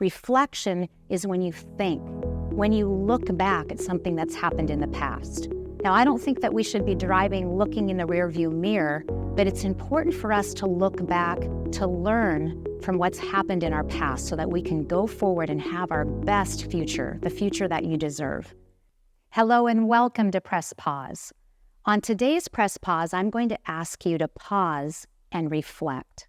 Reflection is when you think, when you look back at something that's happened in the past. Now, I don't think that we should be driving looking in the rearview mirror, but it's important for us to look back to learn from what's happened in our past so that we can go forward and have our best future, the future that you deserve. Hello and welcome to Press Pause. On today's Press Pause, I'm going to ask you to pause and reflect.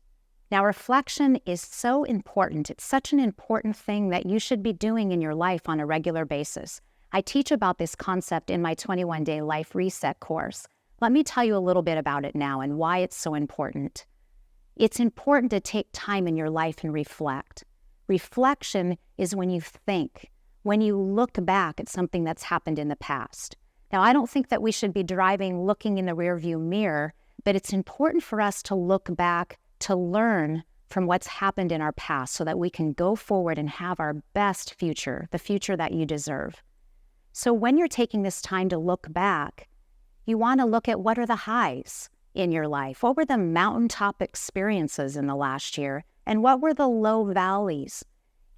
Now, reflection is so important. It's such an important thing that you should be doing in your life on a regular basis. I teach about this concept in my 21-day Life Reset course. Let me tell you a little bit about it now and why it's so important. It's important to take time in your life and reflect. Reflection is when you think, when you look back at something that's happened in the past. Now, I don't think that we should be driving looking in the rearview mirror, but it's important for us to look back to learn from what's happened in our past so that we can go forward and have our best future, the future that you deserve. So when you're taking this time to look back, you want to look at what are the highs in your life? What were the mountaintop experiences in the last year? And what were the low valleys?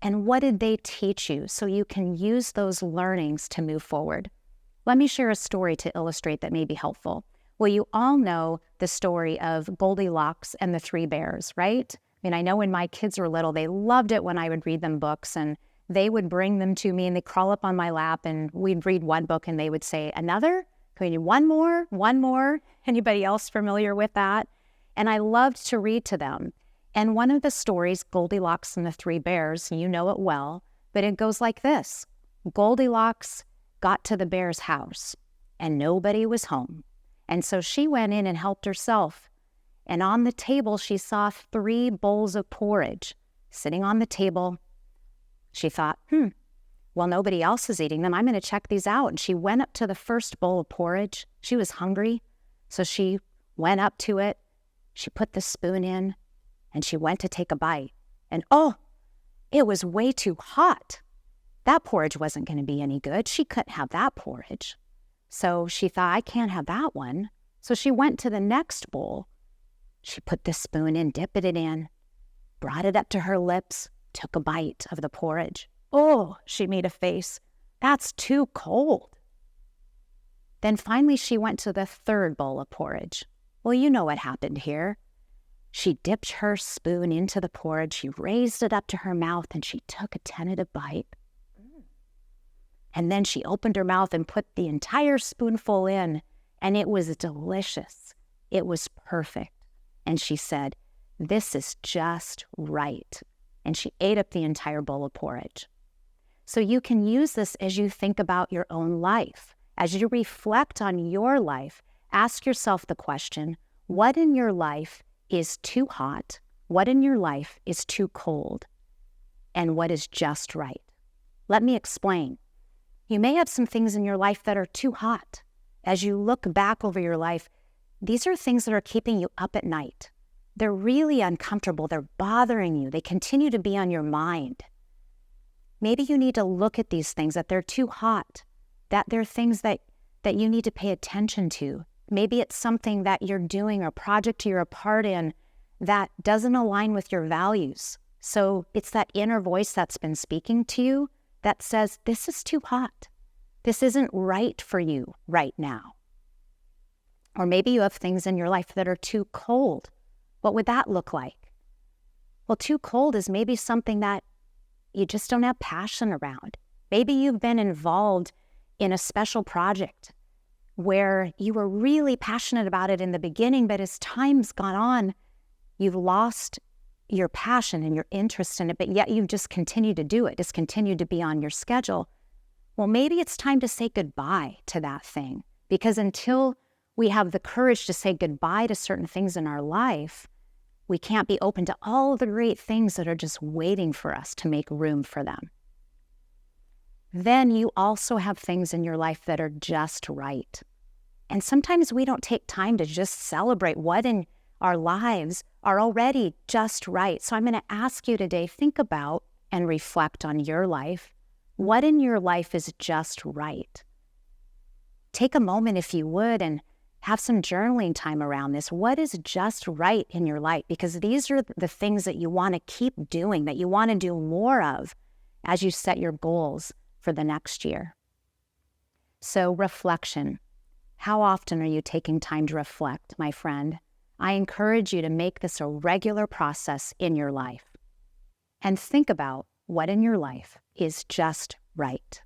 And what did they teach you so you can use those learnings to move forward? Let me share a story to illustrate that may be helpful. Well, you all know the story of Goldilocks and the Three Bears, right? I mean, I know when my kids were little, they loved it when I would read them books, and they would bring them to me and they'd crawl up on my lap and we'd read one book and they would say, another? Can we do one more? One more? Anybody else familiar with that? And I loved to read to them. And one of the stories, Goldilocks and the Three Bears, you know it well, but it goes like this. Goldilocks got to the bear's house and nobody was home. And so she went in and helped herself. And on the table, she saw 3 bowls of porridge sitting on the table. She thought, well, nobody else is eating them. I'm going to check these out. And she went up to the first bowl of porridge. She was hungry. So she went up to it. She put the spoon in and she went to take a bite. And it was way too hot. That porridge wasn't going to be any good. She couldn't have that porridge. So she thought, I can't have that one. So she went to the next bowl. She put the spoon in, dipped it in, brought it up to her lips, took a bite of the porridge. Oh, she made a face. That's too cold. Then finally she went to the third bowl of porridge. Well, you know what happened here. She dipped her spoon into the porridge, she raised it up to her mouth, and she took a tentative bite. And then she opened her mouth and put the entire spoonful in, and it was delicious. It was perfect. And she said, this is just right. And she ate up the entire bowl of porridge. So you can use this as you think about your own life. As you reflect on your life, ask yourself the question, what in your life is too hot? What in your life is too cold? And what is just right? Let me explain. You may have some things in your life that are too hot. As you look back over your life, these are things that are keeping you up at night. They're really uncomfortable. They're bothering you. They continue to be on your mind. Maybe you need to look at these things, that they're too hot, that they're things that you need to pay attention to. Maybe it's something that you're doing or project you're a part in that doesn't align with your values. So it's that inner voice that's been speaking to you that says, this is too hot. This isn't right for you right now. Or maybe you have things in your life that are too cold. What would that look like? Well, too cold is maybe something that you just don't have passion around. Maybe you've been involved in a special project where you were really passionate about it in the beginning, but as time's gone on, you've lost your passion and your interest in it, but yet you've just continued to do it, just continued to be on your schedule. Well, maybe it's time to say goodbye to that thing, because until we have the courage to say goodbye to certain things in our life, we can't be open to all of the great things that are just waiting for us to make room for them. Then you also have things in your life that are just right. And sometimes we don't take time to just celebrate what in our lives are already just right. So I'm going to ask you today, think about and reflect on your life. What in your life is just right? Take a moment, if you would, and have some journaling time around this. What is just right in your life? Because these are the things that you want to keep doing, that you want to do more of. as you set your goals for the next year. So reflection. How often are you taking time to reflect, my friend? I encourage you to make this a regular process in your life. And think about what in your life is just right.